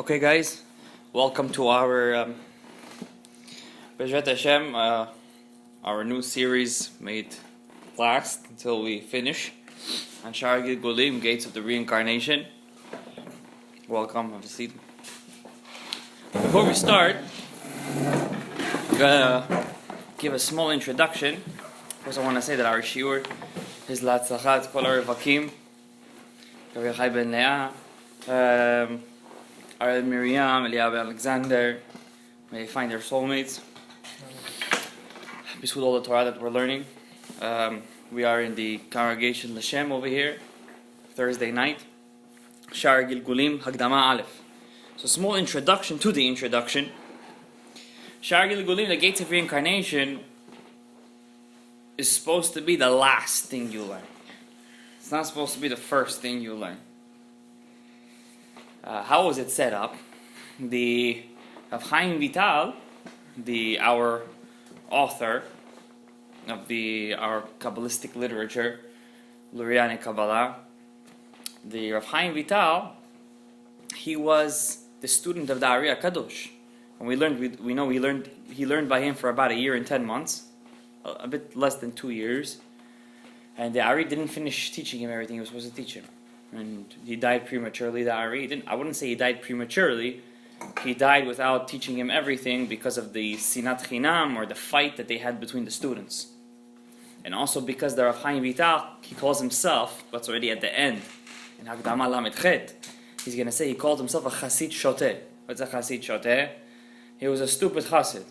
Okay, guys, welcome to our B'ezrat Hashem, our new series made last until we finish on Sha'ar Hagilgulim, Gates of the Reincarnation. Welcome, have a seat. Before we start, I'm gonna give a small introduction. First, I want to say that our shiur is L'Hatzlachat Kol HaRevakim, Rabbi Chai Ben Leah, Ariel Miriam, Eliyahu Alexander, may they find their soulmates. With all the Torah that we're learning. We are in the congregation L'Shem over here, Thursday night. Sha'ar Hagilgulim, Hagdama Aleph. So, small introduction to the introduction. Sha'ar Hagilgulim, the Gates of Reincarnation, is supposed to be the last thing you learn. It's not supposed to be the first thing you learn. How was it set up? The Rav Chaim Vital, our author of our Kabbalistic literature, Luriani Kabbalah, the Rav Chaim Vital, he was the student of the Ari Kadosh, and he learned by him for about a year and 10 months, a bit less than 2 years, and the Ari didn't finish teaching him everything he was supposed to teach him. And he died prematurely, the Ari. I wouldn't say he died prematurely. He died without teaching him everything because of the sinat chinam, or the fight that they had between the students. And also because the Rav Chaim Vital, he calls himself, that's already at the end, in Hagdama Lamed Chet, he's going to say he called himself a Chasid Shoteh. What's a Chasid Shoteh? He was a stupid Chasid.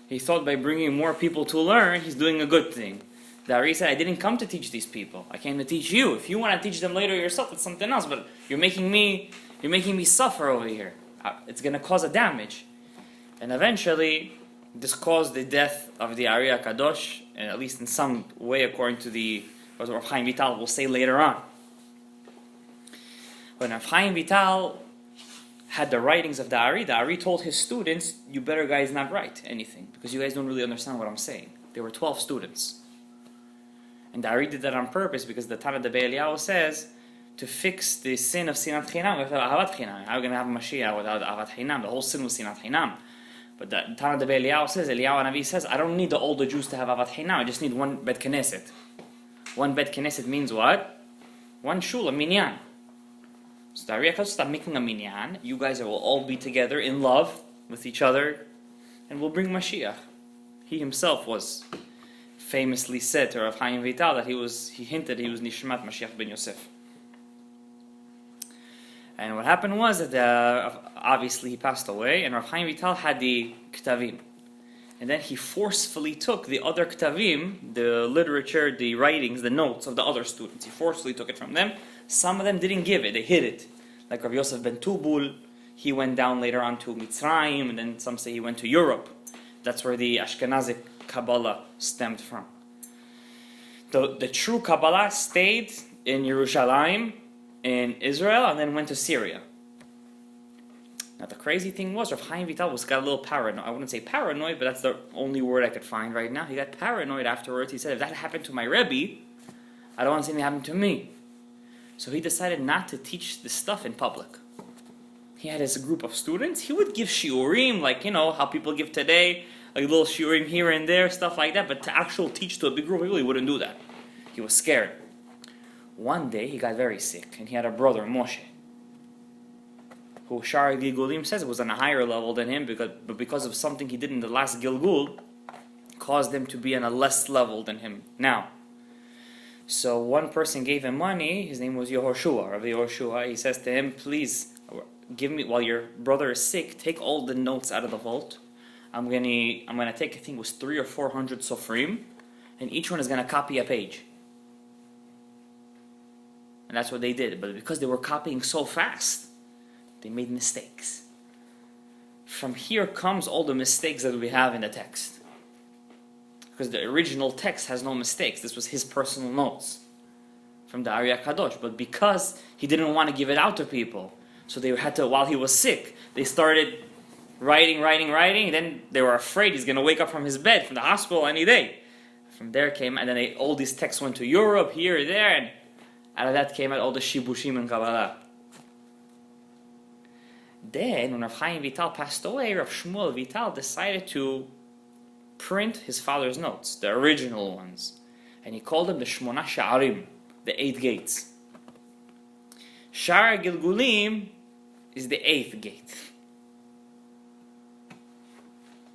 He thought by bringing more people to learn, he's doing a good thing. The Ari said, I didn't come to teach these people. I came to teach you. If you want to teach them later yourself, it's something else. But you're making me suffer over here. It's going to cause a damage. And eventually, this caused the death of the Ari Kadosh, and at least in some way, according to what Rav Chaim Vital will say later on. When Rav Chaim Vital had the writings of the Ari told his students, you better guys not write anything, because you guys don't really understand what I'm saying. There were 12 students. And the Ari did that on purpose because the Tana de Eliyahu says to fix the sin of sinat chinam, we have to have ahavat chinam. How are we going to have Mashiach without ahavat chinam? The whole sin was sinat chinam. But the Tana de Eliyahu says, Eliyahu Navi says, I don't need the older Jews to have ahavat chinam. I just need one bet knesset. One bet knesset means what? One shul, a minyan. So the Ari HaKadosh stop making a minyan. You guys will all be together in love with each other, and we'll bring Mashiach. He himself was famously said to Rav Chaim Vital that he hinted he was Nishmat Mashiach ben Yosef. And what happened was that obviously he passed away, and Rav Chaim Vital had the Ktavim. And then he forcefully took the other Ktavim, the literature, the writings, the notes of the other students. He forcefully took it from them. Some of them didn't give it, they hid it. Like Rav Yosef ben Tubul, he went down later on to Mitzrayim, and then some say he went to Europe. That's where the Ashkenazic Kabbalah stemmed from. The true Kabbalah stayed in Yerushalayim, in Israel, and then went to Syria. Now the crazy thing was, Rav Chaim Vital got a little paranoid. I wouldn't say paranoid, but that's the only word I could find right now. He got paranoid afterwards. He said, if that happened to my Rebbe, I don't want to see anything happen to me. So he decided not to teach this stuff in public. He had his group of students. He would give shiurim, like, how people give today, like little shiurim here and there, stuff like that, but to actually teach to a big group of people, he wouldn't do that. He was scared. One day, he got very sick, and he had a brother, Moshe, who Sha'ar Hagilgulim says was on a higher level than him, but because of something he did in the last Gilgul, caused him to be on a less level than him now. So one person gave him money. His name was Yehoshua, Rabbi Yehoshua. He says to him, please, give me, while your brother is sick, take all the notes out of the vault. I'm gonna take, I think it was 300 or 400 sofrim, and each one is gonna copy a page. And that's what they did. But because they were copying so fast, they made mistakes. From here comes all the mistakes that we have in the text. Because the original text has no mistakes. This was his personal notes from the Ari Kadosh. But because he didn't want to give it out to people, so they had to, while he was sick, they started writing, and then they were afraid he's going to wake up from his bed, from the hospital any day. From there came, and then all these texts went to Europe, here, there, and out of that came out all the Shibushim and Kabbalah. Then, when Rav Chaim Vital passed away, Rav Shmuel Vital decided to print his father's notes, the original ones. And he called them the Shmona Sha'arim, the 8 gates. Sha'ar Hagilgulim is the 8th gate.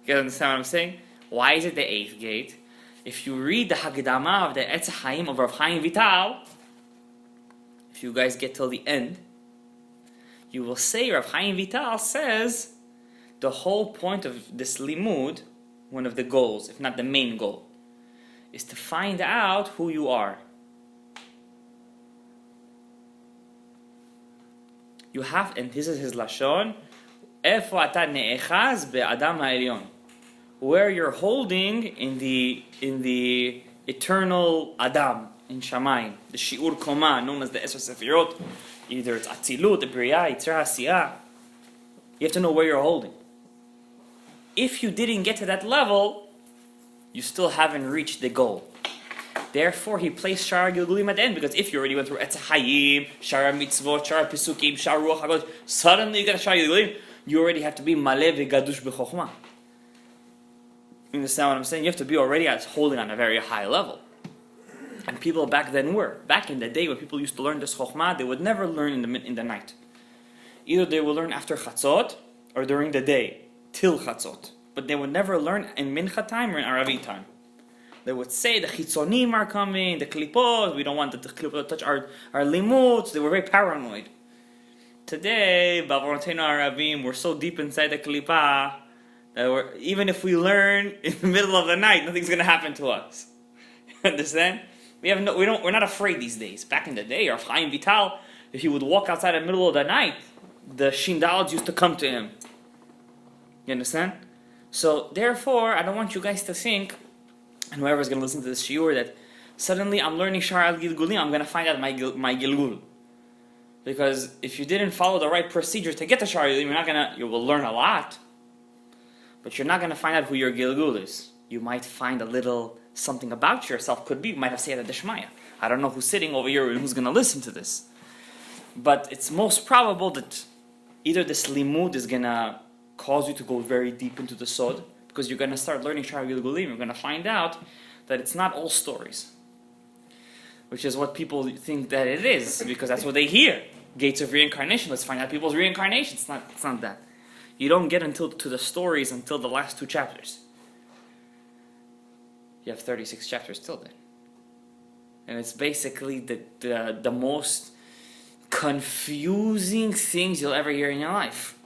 You guys understand what I'm saying? Why is it the 8th gate? If you read the Hagdama of the Etz Chaim of Rav Chaim Vital, if you guys get till the end, you will say Rav Chaim Vital says the whole point of this limud, one of the goals, if not the main goal, is to find out who you are. You have, and this is his lashon, Efo ata ne'echaz be'adam ha'elyon, where you're holding in the eternal Adam in Shamayim, the Shi'ur Koma, known as the Esor Sefirot. Either it's Atzilut, the Bria, Yitzra, Asiyah. You have to know where you're holding. If you didn't get to that level, you still haven't reached the goal. Therefore, he placed Sha'ar Hagilgulim at the end, because if you already went through Etz Hayim, Sha'ar Mitzvot, Sha'ar Pesukim, Sha'ar Ruach HaKodesh, suddenly you get a Sha'ar Hagilgulim, you already have to be Maleh v'Gadush b'Chokhmah. You understand what I'm saying? You have to be already holding on a very high level. And people back then were. Back in the day when people used to learn this Chokhmah, they would never learn in the night. Either they would learn after Chatzot, or during the day, till Chatzot. But they would never learn in Mincha time or in Arabi time. They would say the Chitzonim are coming, the Klipot, we don't want the Klipot to touch our limuts. They were very paranoid. Today, B'avonoteinu Arabim, we're so deep inside the Klipah, that even if we learn in the middle of the night, nothing's going to happen to us. Understand? We're not afraid these days. Back in the day, Rav Chaim Vital, if he would walk outside in the middle of the night, the Shindals used to come to him. You understand? So, therefore, I don't want you guys to think, and whoever's going to listen to this shiur, that suddenly I'm learning Sha'ar Hagilgulim, I'm going to find out my Gilgul. Because if you didn't follow the right procedure to get to Sha'ar Hagilgulim, you will learn a lot, but you're not going to find out who your Gilgul is. You might find a little something about yourself. Could be, you might have said a Deshmaya. I don't know who's sitting over here and who's going to listen to this. But it's most probable that either this limud is going to cause you to go very deep into the sod, because you're going to start learning Sha'ar Hagilgulim. You're going to find out that it's not all stories, which is what people think that it is, because that's what they hear. Gates of reincarnation. Let's find out people's reincarnation. It's not that. You don't get to the stories until the last 2 chapters. You have 36 chapters till then. And it's basically the most confusing things you'll ever hear in your life.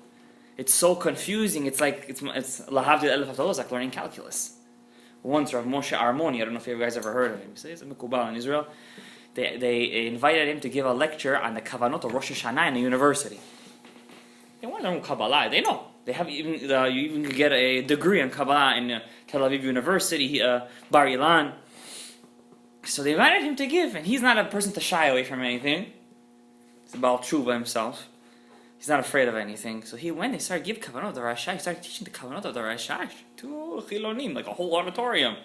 It's so confusing. It's lahavdil elef haftalos, like learning calculus. Once Rav Moshe Armoni, I don't know if you guys ever heard of him. He's a Mekubal in Israel. They invited him to give a lecture on the Kavanot of Rosh Hashanah in a university. They want to learn Kabbalah. They know. They have you even could get a degree in Kabbalah in Tel Aviv University, Bar Ilan. So they invited him to give, and he's not a person to shy away from anything. He's a Baal Tshuva himself. He's not afraid of anything. So he went and started giving Kavanot of the Rashash. He started teaching the Kavanot of the Rashash to Chilonim, like a whole auditorium.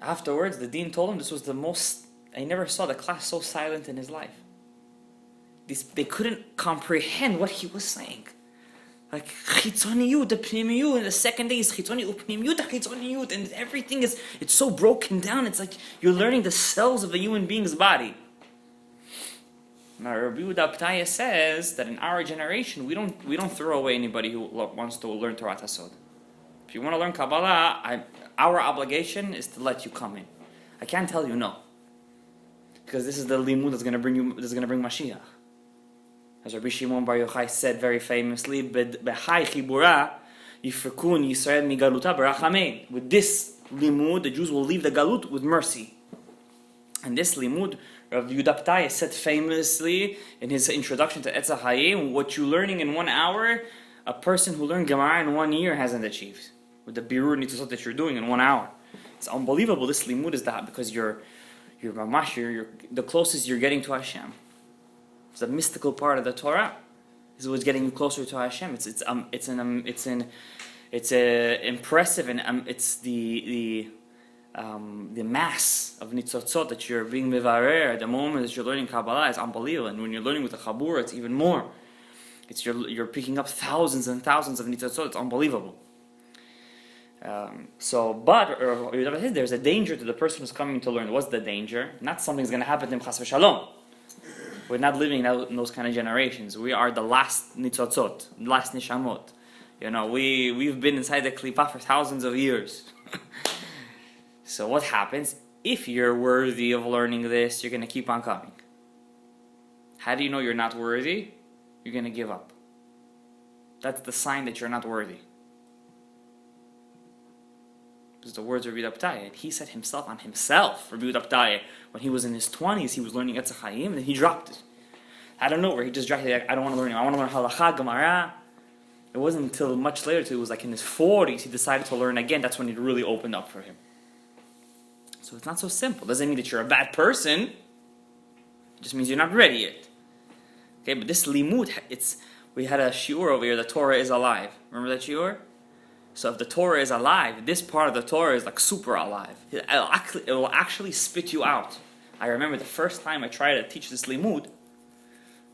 Afterwards, the dean told him this was the most... I never saw the class so silent in his life. They couldn't comprehend what he was saying. Like, chitzoniyut, the pnimiyut, and the second day is chitzoniyut, pnimiyut, chitzoniyut, and everything it's so broken down. It's like you're learning the cells of the human being's body. Now, Rabbi Yehuda Ptaya says that in our generation, we don't throw away anybody who wants to learn Torah Tasod. If you want to learn Kabbalah, our obligation is to let you come in. I can't tell you no, because this is the limud that's going to bring Mashiach. As Rabbi Shimon Bar Yochai said very famously, "B'chai chibura yifrekun Yisrael migaluta b'rachamein." With this limud, the Jews will leave the galut with mercy. And this limud, Rav Yehuda Ptaya said famously in his introduction to Etz HaChaim, what you're learning in 1 hour, a person who learned Gemara in 1 year hasn't achieved. With the birur nitzot that you're doing in 1 hour, it's unbelievable. This limud is that because you're the closest you're getting to Hashem. It's a mystical part of the Torah. This is what's getting you closer to Hashem. It's impressive, and it's the mass of nitzotzot that you're being mevarer at the moment that you're learning Kabbalah is unbelievable. And when you're learning with the Chabura, it's even more. You're picking up thousands and thousands of nitzotzot. It's unbelievable. There's a danger to the person who's coming to learn. What's the danger? Not something's going to happen to him, chas v'shalom. We're not living in those kind of generations. We are the last nitzotzot, last nishamot. We've been inside the klipa for thousands of years. So what happens? If you're worthy of learning this, you're going to keep on coming. How do you know you're not worthy? You're going to give up. That's the sign that you're not worthy. Because the words of Rabbi Abtaya, and he said himself on himself, Rabbi Abtaya, when he was in his 20s, he was learning Etz Chaim, and then he dropped it. I don't know where he just dropped it. I don't want to learn it. I want to learn Halakha, Gemara. It wasn't until much later, till it was like in his 40s, he decided to learn again. That's when it really opened up for him. So it's not so simple. It doesn't mean that you're a bad person. It just means you're not ready yet. Okay, but this limud, we had a shiur over here, the Torah is alive. Remember that shiur? So if the Torah is alive, this part of the Torah is like super alive. It will actually spit you out. I remember the first time I tried to teach this limud,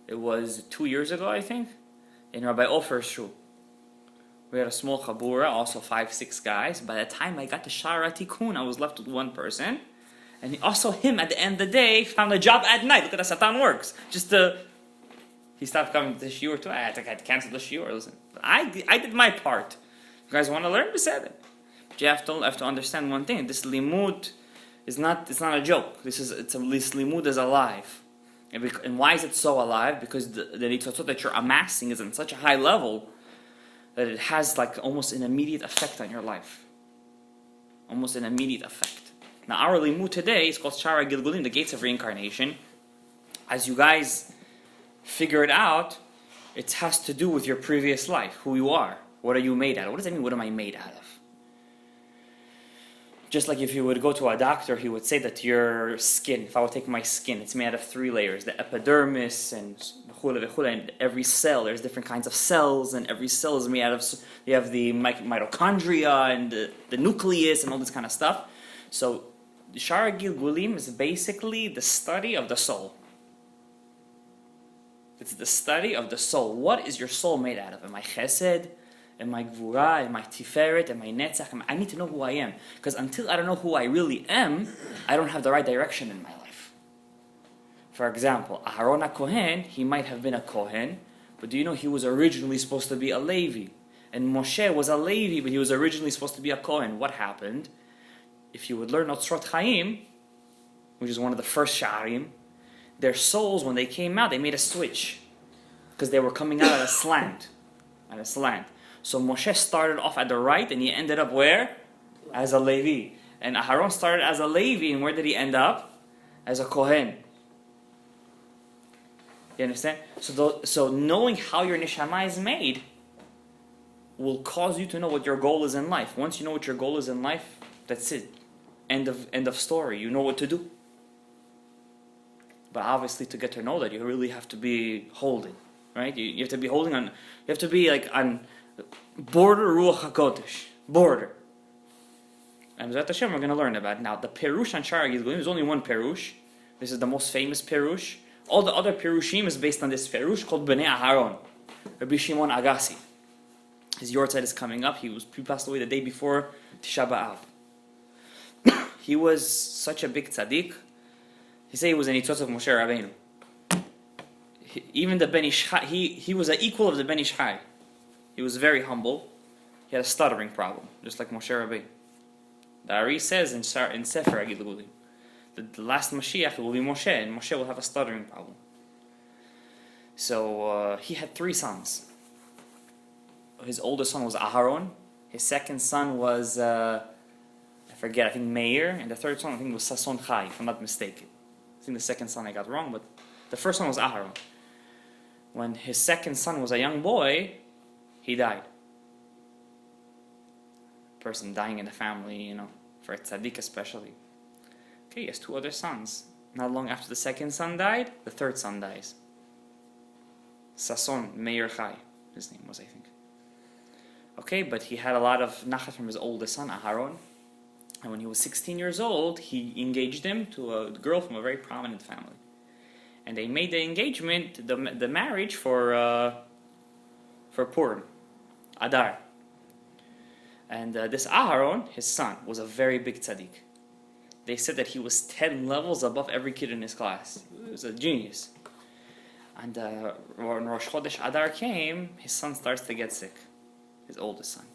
it was 2 years ago, I think, in Rabbi Ofer's shul. We had a small chabura, also 5-6 guys. By the time I got to Sha'ar Hagilgulim, I was left with one person. And also him, at the end of the day, found a job at night. Look at how Satan works. He stopped coming to the shiur too. I had to cancel the shiur. Listen, but I did my part. You guys want to learn? We said it. But you have to understand one thing. This limud it's not a joke. This limud is alive. And why is it so alive? Because the nitzotzot that you're amassing is on such a high level that it has like almost an immediate effect on your life. Almost an immediate effect. Now our limud today is called Sha'ar Hagilgulim, the gates of reincarnation. As you guys figure it out, it has to do with your previous life, who you are. What are you made out of? What does that mean, what am I made out of? Just like if you would go to a doctor, he would say that your skin, if I would take my skin, it's made out of 3 layers. The epidermis and every cell, there's different kinds of cells, and every cell is made out of, you have the mitochondria and the nucleus and all this kind of stuff. So the Sha'ar Hagilgulim is basically the study of the soul. It's the study of the soul. What is your soul made out of? Am I chesed? Am I gvura? Am I tiferet? Am I netzach? I need to know who I am. Because until I don't know who I really am, I don't have the right direction in my life. For example, Aharon HaKohen, he might have been a Kohen, but do you know he was originally supposed to be a Levi? And Moshe was a Levi, but he was originally supposed to be a Kohen. What happened? If you would learn Otzrot Chaim, which is one of the first Sha'arim, their souls, when they came out, they made a switch. Because they were coming out at a slant. So Moshe started off at the right, and he ended up where? As a Levi. And Aharon started as a Levi, and where did he end up? As a Kohen. You understand? So knowing how your neshama is made will cause you to know what your goal is in life. Once you know what your goal is in life, that's it. End of story. You know what to do. But obviously, to get to know that, you really have to be holding, right? You have to be holding on. You have to be like on border Ruach HaKodesh, border. And Zat Hashem, we're going to learn about it. Now, the Perush on Sha'ar Hagilgulim, there's only one Perush. This is the most famous Perush. All the other Perushim is based on this Perush called Bnei Aharon, Rabbi Shimon Agassi. His Yortzeit is coming up. He passed away the day before Tisha B'Av. He was such a big tzaddik. He said he was an Nitzotz of Moshe Rabbeinu. Even the Ben Ish Chai, he was an equal of the Ben Ish Chai. He was very humble. He had a stuttering problem, just like Moshe Rabbeinu. The Ari says in Sefer Hagilgulim, the last Mashiach will be Moshe, and Moshe will have a stuttering problem. So he had 3 sons. His oldest son was Aharon. His second son was, I think Meir. And the third son, I think, was Sason Chai, if I'm not mistaken. I think the second son I got wrong, but the first one was Aharon. When his second son was a young boy, he died. Person dying in the family, for a tzaddik especially. Okay, he has 2 other sons. Not long after the second son died, the third son dies. Sason Meir Chai, his name was, I think. Okay, but he had a lot of nachat from his oldest son, Aharon. And when he was 16 years old, he engaged him to a girl from a very prominent family. And they made the engagement, the marriage for for Purim, Adar. And this Aharon, his son, was a very big tzaddik. They said that he was 10 levels above every kid in his class. He was a genius. And when Rosh Chodesh Adar came, his son starts to get sick, his oldest son.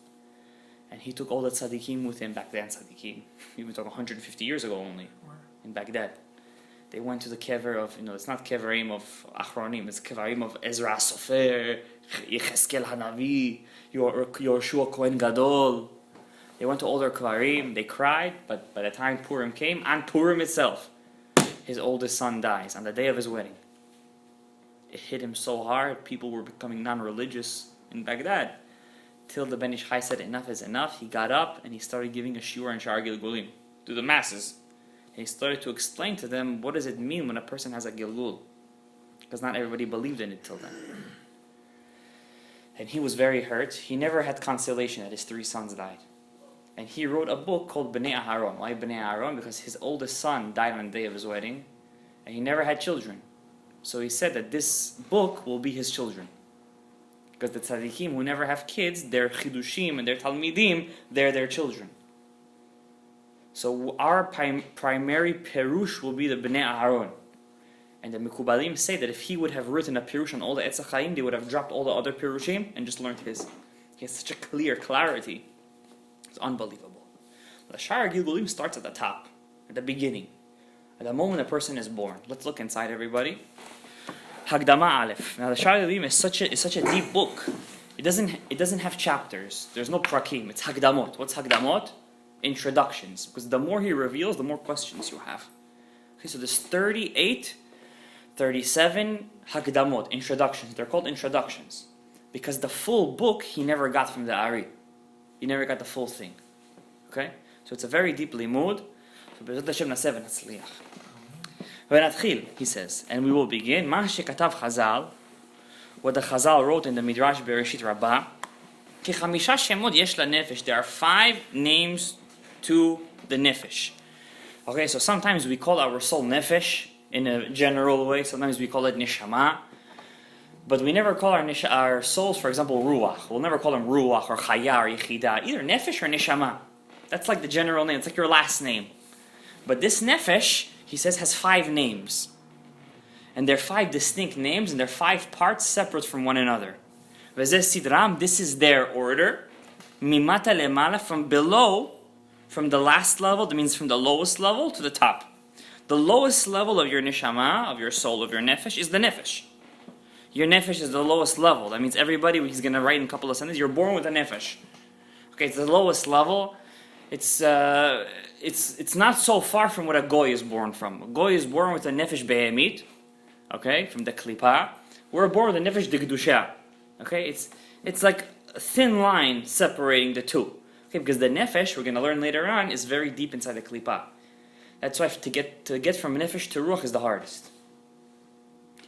And he took all the tzaddikim with him back then, tzaddikim. We were talking 150 years ago only, in Baghdad. They went to the kever of, it's not keverim of Achronim, it's keverim of Ezra Sofer, Yecheskel Hanavi, Yoshua Kohen Gadol. They went to all their keverim, they cried, but by the time Purim came, and Purim itself, his oldest son dies on the day of his wedding. It hit him so hard, people were becoming non-religious in Baghdad. Till the Ben Ish Chai said, enough is enough. He got up and he started giving a shiur in Sha'ar Hagilgulim to the masses. And he started to explain to them, what does it mean when a person has a Gilgul? Because not everybody believed in it till then. And he was very hurt. He never had consolation that his 3 sons died. And he wrote a book called Bnei Aharon. Why Bnei Aharon? Because his oldest son died on the day of his wedding. And he never had children. So he said that this book will be his children. Because the tzaddikim who never have kids, their chidushim and their talmidim, they're their children. So our primary perush will be the Bnei Aharon. And the Mekubalim say that if he would have written a perush on all the Etz HaChaim, they would have dropped all the other perushim and just learned his. He has such a clear clarity. It's unbelievable. The Sha'ar Hagilgulim starts at the top, at the beginning. At the moment a person is born. Let's look inside, everybody. Hagdama Aleph. Now the Sha'ar Hagilgulim is such a deep book. It doesn't have chapters. There's no prakim. It's Hagdamot. What's Hagdamot? Introductions. Because the more he reveals, the more questions you have. Okay, so there's 38, 37 Hagdamot, introductions. They're called introductions. Because the full book he never got from the Ari. He never got the full thing. Okay? So it's a very deep limud. So B'ezrat Hashem naseh v'natzliach. ונתחיל, he says, and we will begin, מה שכתב חז"ל, what the Chazal wrote in the Midrash Bereshit Rabbah, כ5 שמות יש לנפש, there are 5 names to the nefesh. Okay, so sometimes we call our soul nefesh in a general way, sometimes we call it neshama, but we never call our souls, for example, ruach. We'll never call them ruach or chaya or yechida, either nefesh or neshama. That's like the general name, it's like your last name. But this nefesh, he says, has 5 names. And they're 5 distinct names, and they're 5 parts separate from one another. V'zeh sidram, this is their order. Mimata lemala, from below, from the last level, that means from the lowest level to the top. The lowest level of your neshama, of your soul, of your nefesh, is the nefesh. Your nefesh is the lowest level. That means everybody, he's going to write in a couple of sentences, you're born with a nefesh. Okay, it's the lowest level. It's not so far from what a goy is born from. A goy is born with a nefesh behemit, okay, from the klipa. We're born with a nefesh de kedusha. Okay, it's like a thin line separating the two. Okay, because the nefesh, we're going to learn later on, is very deep inside the klipa. That's why to get from nefesh to ruach is the hardest.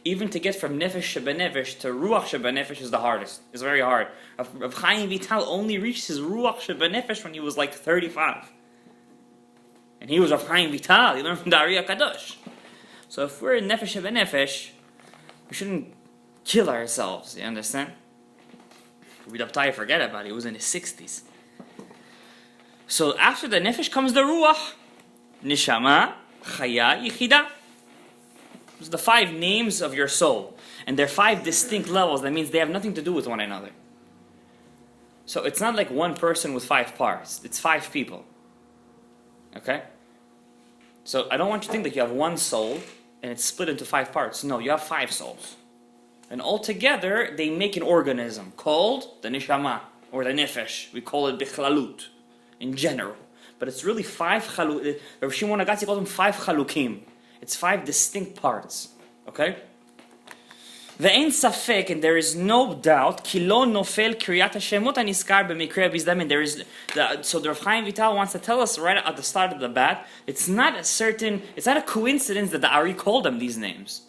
Even to get from nefesh shebenefesh to ruach shebenefesh is the hardest. It's very hard. Rav Chaim Vital only reached his ruach shebenefesh when he was like 35. And he was Rav Chaim Vital. He learned from the Ari HaKadosh. So if we're in nefesh shebenefesh, we shouldn't kill ourselves. You understand? Rabbi Dabtai, forget about it. He was in his 60s. So after the nefesh comes the ruach. Nishama, chaya, yichida. Those are the 5 names of your soul. And they're 5 distinct levels. That means they have nothing to do with one another. So it's not like one person with 5 parts. It's 5 people. Okay? So I don't want you to think that you have one soul and it's split into 5 parts. No, you have 5 souls. And altogether, they make an organism called the neshama or the nefesh. We call it bichlalut in general. But it's really 5 chalukim. Rav Shimon Agatzi called them 5 chalukim. It's 5 distinct parts. Okay? Ve'en safek, and there is no doubt, ki lo nofel kriyat hashemot haniskar b'mikra bizdam, and there is, so the Rav Chaim Vital wants to tell us right at the start of the bat, it's not a coincidence that the Ari called them these names.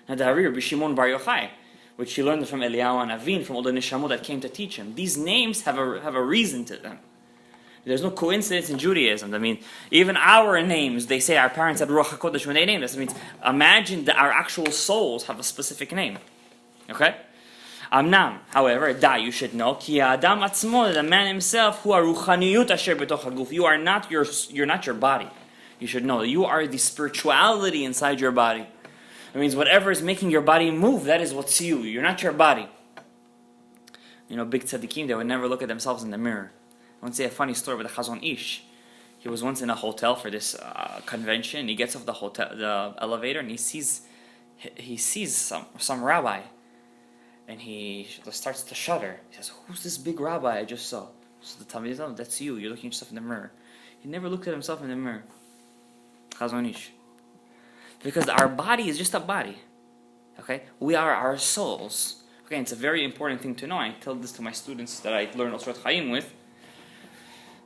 Now the Ari, Rabbi Shimon Bar Yochai, which he learned from Eliyahu and Avin, from all the neshamot that came to teach him. These names have a reason to them. There's no coincidence in Judaism. I mean, even our names, they say our parents had Ruach HaKodesh when they named us. It means, imagine that our actual souls have a specific name. Okay? Amnam, however, you should know, ki Adam atzmo, the man himself, who are ruchaniyut asher betoch haguf. You're not your body. You should know that you are the spirituality inside your body. It means whatever is making your body move, that is what's you. You're not your body. Big tzaddikim, they would never look at themselves in the mirror. I want to say a funny story with the Chazon Ish. He was once in a hotel for this convention. He gets off the elevator, and he sees some rabbi. And he starts to shudder. He says, "Who's this big rabbi I just saw?" So the Talmid says, "That's you. You're looking at yourself in the mirror." He never looked at himself in the mirror. Chazon Ish. Because our body is just a body. Okay? We are our souls. Okay, it's a very important thing to know. I tell this to my students that I learn Osrat Chaim with.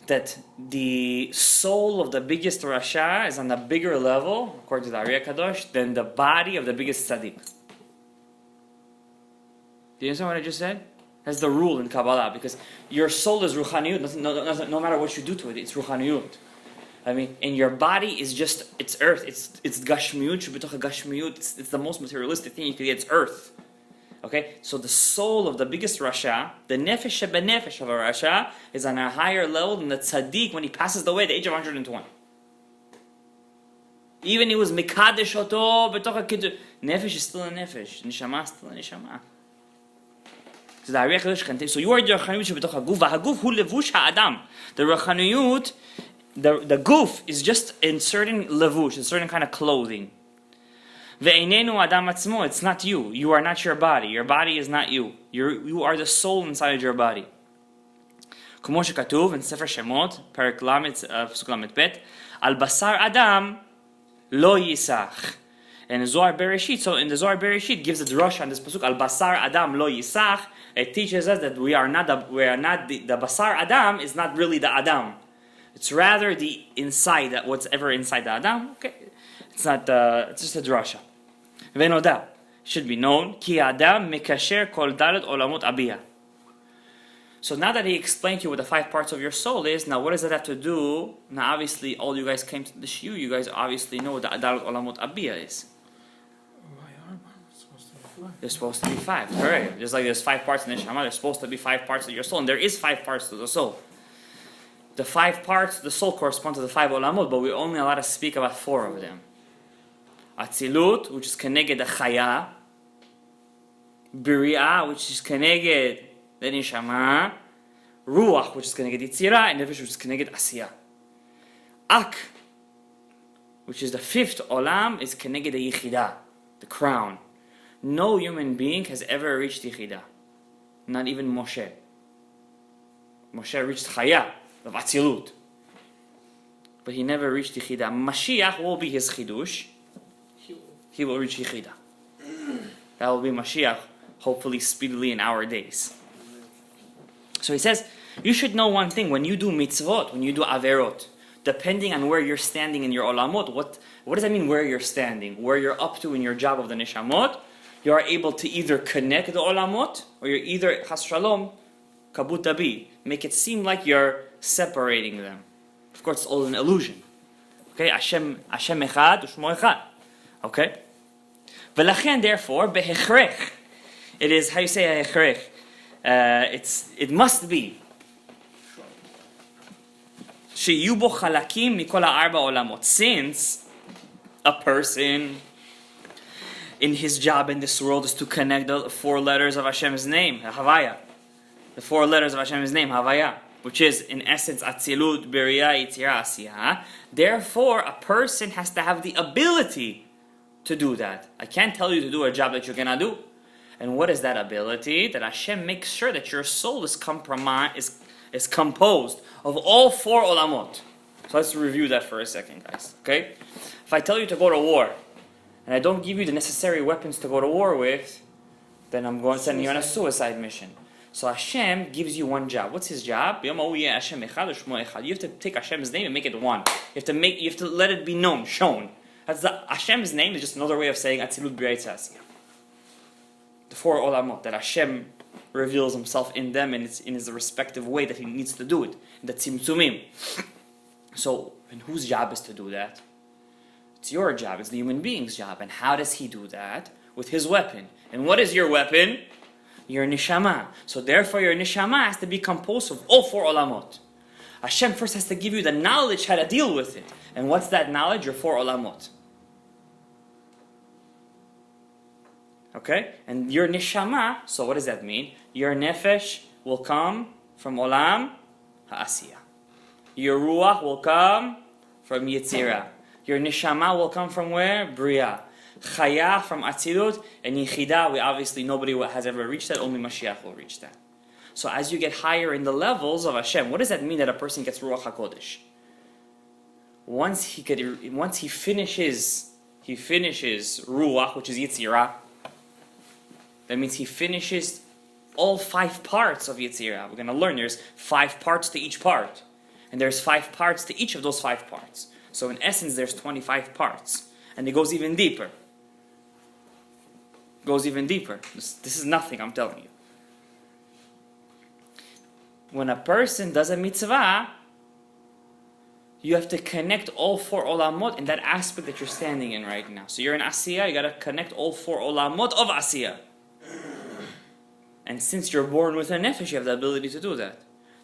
That the soul of the biggest Rasha is on a bigger level, according to the Ari Kadosh, than the body of the biggest Tzaddik. Do you understand what I just said? That's the rule in Kabbalah, because your soul is Ruchaniyut. No matter what you do to it, it's Ruchaniyut. And your body is just, it's earth. It's Gashmiyut, Shebetoch Gashmiyut. It's the most materialistic thing you can get. It's earth. Okay? So the soul of the biggest Rasha, the Nefesh Shebenefesh of a Rasha, is on a higher level than the Tzaddik when he passes away at the age of 120. Even he was Mikadesh Oto, Betoch HaKiddush. Nefesh is still a Nefesh. Neshama is still a Neshama. So the Ari HaKadosh can take. So you are the Rachaniyut Shebetoch HaGuf. VaHaguf hu levush ha'adam. The Rachaniyut, the guf is just in certain levush, in certain kind of clothing. Ve'einenu adam atzmo. It's not you. You are not your body. Your body is not you. You are the soul inside your body. Como shekatuv in Sefer Shemot, Perek Lamed, Pasuk Lamed Bet, al basar adam lo yisach. And Zohar Bereshit, so in the Zohar Bereshit gives a drush on this pasuk, al basar adam lo yisach. It teaches us that the basar adam is not really the adam. It's rather the inside, that whatever inside the adam. Okay, it's not. It's just a drasha. Venoda should be known. Ki adam mikasher kol dalet olamot abiyah. So now that he explained to you what the 5 parts of your soul is, now what does that have to do? Now obviously all you guys came to the shiur, you guys obviously know what the dalet olamot abiyah is. There's supposed to be 5. Correct. Just like there's 5 parts in the neshama, there's supposed to be 5 parts of your soul, and there is 5 parts to the soul. The 5 parts of the soul correspond to the 5 olamot, but we're only allowed to speak about 4 of them. Atzilut, which is keneged the chaya. Biri'ah, which is keneged the neshama. Ruach, which is keneged yitzira, and nefesh, which is keneged asiyah. Ak, which is the 5th olam, is keneged the yichida, the crown. No human being has ever reached yichida. Not even Moshe. Moshe reached chaya of Atzilut, but he never reached Yichida. Mashiach will be his chidush. He will reach Yichida. That will be Mashiach, hopefully speedily in our days. So he says, you should know one thing, when you do mitzvot, when you do averot, depending on where you're standing in your olamot, what does that mean, where you're standing? Where you're up to in your job of the neshamot, you are able to either connect the olamot, or you're either, chas shalom, kabut abi, make it seem like you're separating them. Of course, it's all an illusion. Okay, Hashem echad, u'shmo echad. Okay? V'lachen, therefore, behechrech. It is, how you say hechrech? It must be. Sheyu bo chalakim mikol ha'arba olamot. Since a person in his job in this world is to connect the 4 letters of Hashem's name, Havaya. The 4 letters of Hashem's name, Havaya, which is in essence Atzilut, Biri'ah, Yitzira, Asiyah. Therefore, a person has to have the ability to do that. I can't tell you to do a job that you cannot do. And what is that ability? That Hashem makes sure that your soul is composed of all 4 olamot. So let's review that for a second, guys. Okay? If I tell you to go to war, and I don't give you the necessary weapons to go to war with, then I'm going to send you on a suicide mission. So Hashem gives you one job. What's his job? You have to take Hashem's name and make it one. You have to let it be known, shown. Hashem's name is just another way of saying Atzilut B'Rei Tzasiyah. The 4 olamot, that Hashem reveals himself in them and it's in his respective way that he needs to do it. The tzimtzumim. So, and whose job is to do that? It's your job. It's the human being's job. And how does he do that? With his weapon. And what is your weapon? Your neshama. So therefore your neshama has to be composed of all four olamot. Hashem first has to give you the knowledge how to deal with it. And what's that knowledge? Your four olamot. Okay? And your neshama, so what does that mean? Your nefesh will come from olam ha'asiyah. Your ruach will come from Yetzirah. Your neshama will come from where? Bria. Chaya from Atzilut. And Yichida, obviously nobody has ever reached that, only Mashiach will reach that. So as you get higher in the levels of Hashem, what does that mean that a person gets Ruach HaKodesh? Once he finishes Ruach, which is Yetzirah, that means he finishes all 5 parts of Yetzirah. We're going to learn there's 5 parts to each part. And there's 5 parts to each of those 5 parts. So in essence, there's 25 parts. And it goes even deeper. This is nothing, I'm telling you. When a person does a mitzvah, you have to connect all 4 olamot in that aspect that you're standing in right now. So you're in Asiyah, you got to connect all 4 olamot of Asiyah. And since you're born with a nefesh, you have the ability to do that.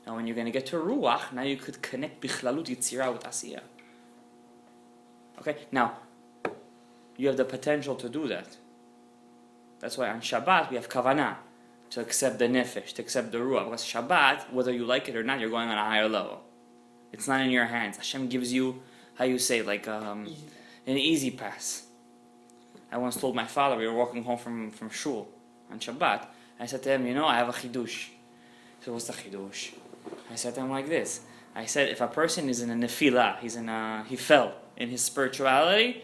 Now when you're going to get to Ruach, now you could connect Bichlalut Yitzirah with Asiyah. Okay, now, you have the potential to do that. That's why on Shabbat we have kavanah, to accept the nefesh, to accept the ruach. Because Shabbat, whether you like it or not, you're going on a higher level. It's not in your hands. Hashem gives you, how you say, like an easy pass. I once told my father, we were walking home from shul on Shabbat. I said to him, I have a chidush. He said, what's the chidush? I said to him like this. I said, if a person is in a nefilah, he fell in his spirituality,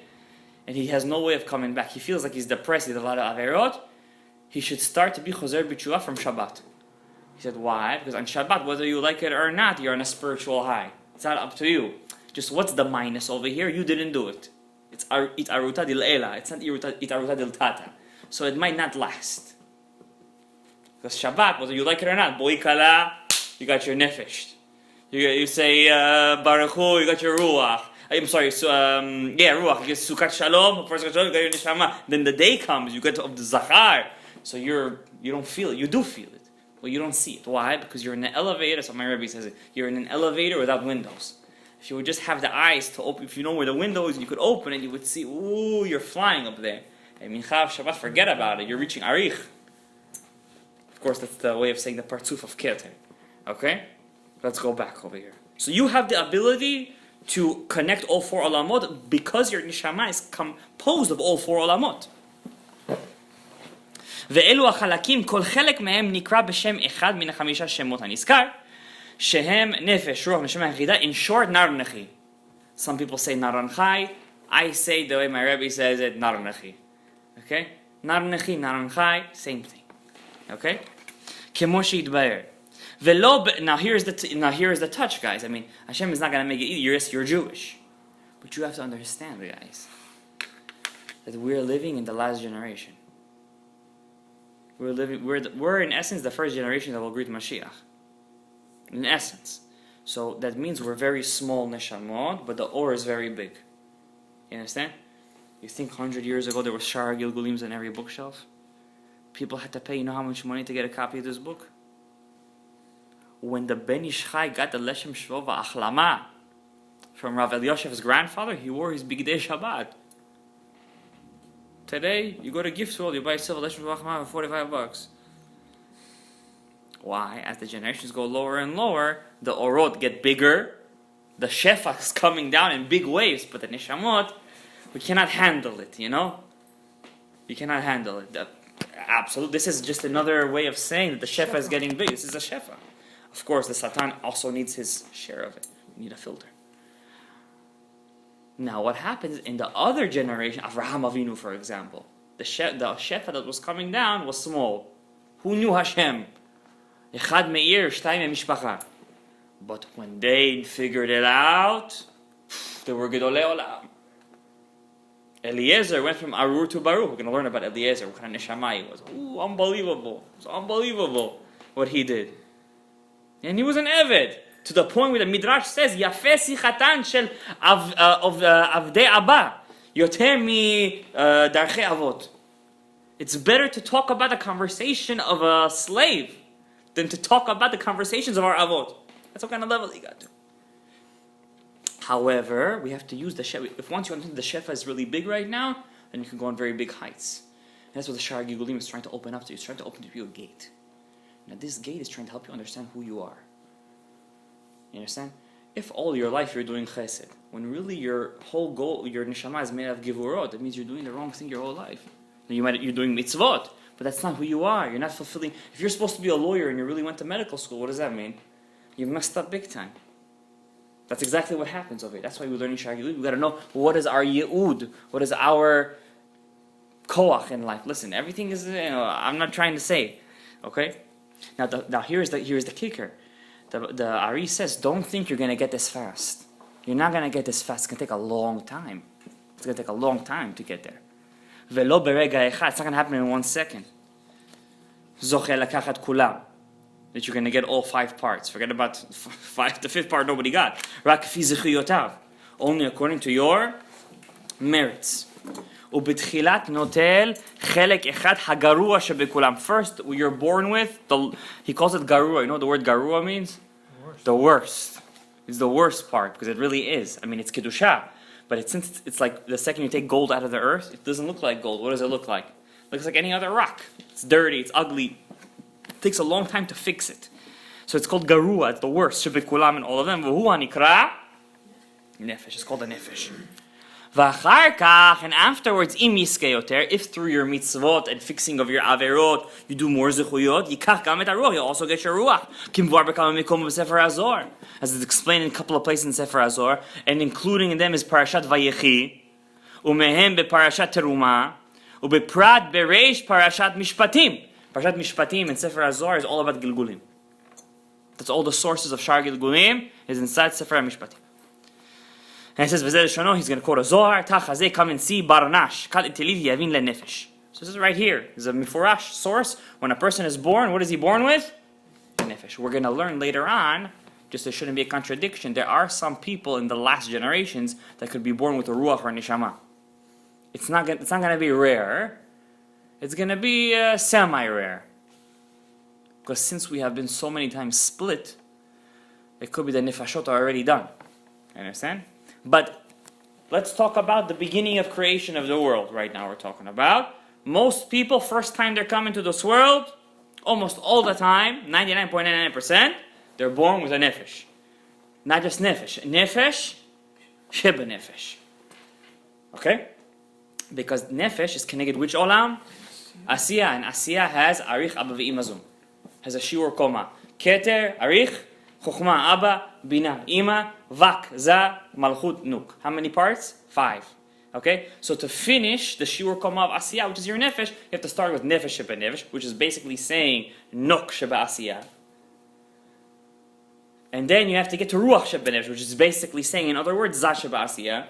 and he has no way of coming back. He feels like he's depressed, he did a lot of averot. He should start to be chozer b'tshuva from Shabbat. He said, why? Because on Shabbat, whether you like it or not, you're on a spiritual high. It's not up to you. Just what's the minus over here? You didn't do it. It's aruta dil ela. It's not aruta dil tata. So it might not last. Because Shabbat, whether you like it or not, boi kala, you got your nefesh. You say Baruch Hu, you got your ruach. I'm sorry, ruach. You get sukat shalom, first shalom, you got your neshama. Then the day comes, you get of the zachar. So you don't feel it. You do feel it. Well, you don't see it. Why? Because you're in an elevator. So my Rebbe says it. You're in an elevator without windows. If you would just have the eyes to open, if you know where the window is, you could open it, you would see, ooh, you're flying up there. And Mincha Shabbat, forget about it. You're reaching Arich. Of course, that's the way of saying the partzuf of Keter. Okay? Let's go back over here. So you have the ability to connect all 4 olamot because your neshama is composed of all 4 olamot. ואלו החלקים, כל חלק מהם נקרא בשם אחד מן 5 שמות הנזכר, שהם נפש, רוח, נשמה, יחידה, in short, nar nechi. Some people say naran chai. I say the way my Rebbe says it, nar nechi. Okay? nar nechi, naran chai, same thing. Okay? כמו שהתבהר. Now here's the touch, guys. I mean, Hashem is not going to make it easy. You're Jewish. But you have to understand, guys, that we're living in the last generation. We're in essence the first generation that will greet Mashiach. In essence. So that means we're very small neshamot, but the or is very big. You understand? You think 100 years ago there was Sha'ar Hagilgulim on every bookshelf? People had to pay, you know how much money to get a copy of this book? When the Ben Ish Chai got the Leshem Shvova Achlama from Rav Elyashev's grandfather, he wore his Bigdei Shabbat. Today, you go to gift store, you buy a silver Leshem Shvova Achlama for $45. Why? As the generations go lower and lower, the orot get bigger, the shefa is coming down in big waves, but the neshamot, we cannot handle it, You cannot handle it. Absolutely. This is just another way of saying that the shefa is getting big. This is a shefa. Of course, the Satan also needs his share of it. You need a filter. Now, what happens in the other generation, Avraham Avinu, for example, the shefa that was coming down was small. Who knew Hashem? Echad me'ir, shtayim mishpacha. But when they figured it out, they were Gedolei Olam. Eliezer went from Arur to Baruch. We're going to learn about Eliezer, what kind of neshama he was. Ooh, unbelievable. It's unbelievable what he did. And he was an Eved, to the point where the Midrash says, Yafeh sichatan shel avdei Abba, yoter mi darchei avot. It's better to talk about the conversation of a slave than to talk about the conversations of our avot. That's what kind of level he got to. However, we have to use the shefa. If once you understand the shefa is really big right now, then you can go on very big heights. And that's what the Sha'ar Hagilgulim is trying to open up to you. It's trying to open to you a gate. Now this gate is trying to help you understand who you are. You understand? If all your life you're doing chesed, when really your whole goal, your neshama is made of givurot, that means you're doing the wrong thing your whole life. You're doing mitzvot, but that's not who you are. You're not fulfilling. If you're supposed to be a lawyer and you really went to medical school, what does that mean? You messed up big time. That's exactly what happens over here. That's why we're learning Sha'ar Hagilgulim. We got to know what is our ye'ud, what is our koach in life. Listen, everything is. I'm not trying to say, okay. Now here's the kicker. The Ari says, don't think you're going to get this fast. You're not going to get this fast. It's going to take a long time. It's going to take a long time to get there. Velo berega echad. It's not going to happen in 1 second. Zoche lakachat kulam. That you're going to get all 5 parts. Forget about the 5th part nobody got. Rak fi zechuyotav. Only according to your merits. ובתחילת נוטל חלק אחד הגרוע שבכולם. First, you're born with, he calls it garua. You know what the word garua means? The worst. It's the worst part, because it really is. I mean, it's kedusha. But since it's like the second you take gold out of the earth, it doesn't look like gold. What does it look like? It looks like any other rock. It's dirty, it's ugly. It takes a long time to fix it. So it's called garua, it's the worst. שבכולם and all of them. והוא הנקרא nefesh. It's called a nefesh. And afterwards, if through your mitzvot and fixing of your averot, you do more zechuyot, you also get your ruach. As it's explained in a couple of places in Sefer Azor, and including in them is Parashat Vayechi, umehem beParashat Teruma, ubeprat bereish Parashat Mishpatim. Parashat Mishpatim in Sefer Azor is all about Gilgulim. That's all the sources of Sha'ar Hagilgulim is inside Sefer Mishpatim. And it says, he's going to quote a Zohar, Tachazeh, come and see, Barnash, Kal Itiliv Yavin Le Nefesh. So this is right here. This is a Mifurash source. When a person is born, what is he born with? Nefesh. We're going to learn later on, just there shouldn't be a contradiction, there are some people in the last generations that could be born with a Ruach or a Neshama. It's not going to be rare. It's going to be semi-rare. Because since we have been so many times split, it could be the Nefashot are already done. You understand? But let's talk about the beginning of creation of the world right now we're talking about. Most people, first time they're coming to this world, almost all the time, 99.99%, they're born with a nefesh. Not just nefesh. Nefesh, sheba nefesh. Okay? Because nefesh is connected which olam? Asiya. And Asiya has arich abba ve'imazum. Has a shiur koma. Keter, arich, chokhmah, abba, bina, ima, vak, za, malchut, nuk. How many parts? 5. Okay? So to finish the shiur koma of Asiya, which is your nefesh, you have to start with nefesh sheba nefesh, which is basically saying nuk sheba Asiya. And then you have to get to ruach sheba nefesh, which is basically saying, in other words, za sheba Asiya.